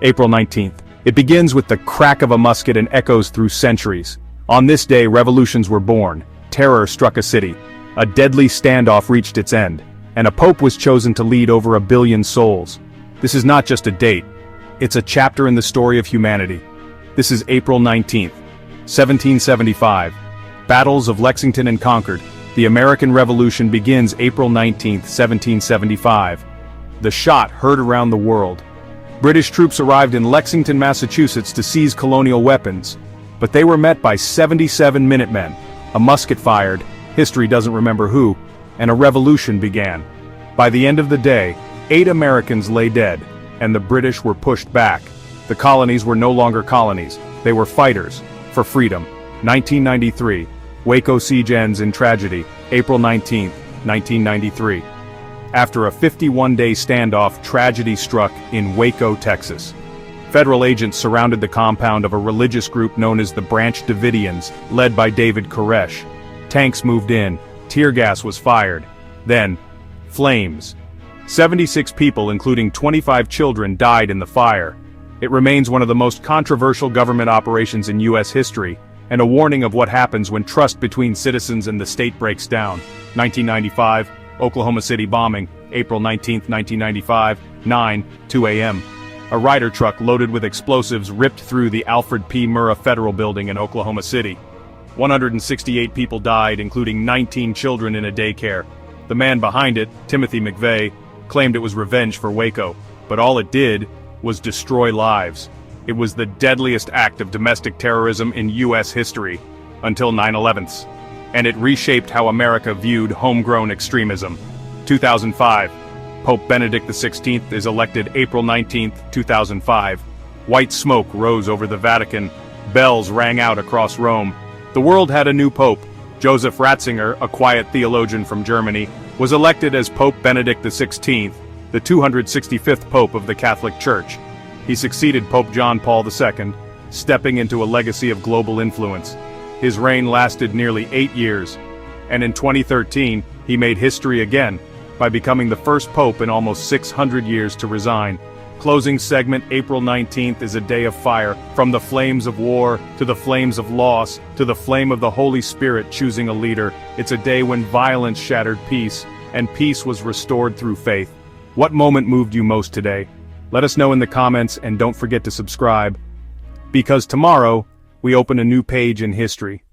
April 19th. It begins with the crack of a musket and echoes through centuries. On this day, revolutions were born. Terror struck a city. A deadly standoff reached its end, and a pope was chosen to lead over 1 billion souls. This is not just a date. It's a chapter in the story of humanity. This is April 19th, 1775. Battles of Lexington and Concord. The American Revolution begins April 19th, 1775. The shot heard around the world. British troops arrived in Lexington, Massachusetts to seize colonial weapons, but they were met by 77 Minutemen. A musket fired, history doesn't remember who, and a revolution began. By the end of the day, 8 Americans lay dead, and the British were pushed back. The colonies were no longer colonies, they were fighters for freedom. 1993, Waco siege ends in tragedy, April 19, 1993. After a 51-day standoff, tragedy struck in Waco, Texas. Federal agents surrounded the compound of a religious group known as the Branch Davidians, led by David Koresh. Tanks moved in, tear gas was fired. Then, flames. 76 people, including 25 children, died in the fire. It remains one of the most controversial government operations in U.S. history, and a warning of what happens when trust between citizens and the state breaks down. 1995, Oklahoma City bombing, April 19, 1995, 2 a.m. A Ryder truck loaded with explosives ripped through the Alfred P. Murrah Federal Building in Oklahoma City. 168 people died, including 19 children in a daycare. The man behind it, Timothy McVeigh, claimed it was revenge for Waco, but all it did was destroy lives. It was the deadliest act of domestic terrorism in U.S. history, until 9/11. And it reshaped how America viewed homegrown extremism. 2005. Pope Benedict XVI is elected April 19, 2005. White smoke rose over the Vatican. Bells rang out across Rome. The world had a new pope. Joseph Ratzinger, a quiet theologian from Germany, was elected as Pope Benedict XVI, the 265th Pope of the Catholic Church. He succeeded Pope John Paul II, stepping into a legacy of global influence. His reign lasted nearly 8 years, and in 2013, he made history again by becoming the first pope in almost 600 years to resign. Closing segment. April 19th is a day of fire, from the flames of war, to the flames of loss, to the flame of the Holy Spirit choosing a leader. It's a day when violence shattered peace, and peace was restored through faith. What moment moved you most today? Let us know in the comments, and don't forget to subscribe, because tomorrow, we open a new page in history.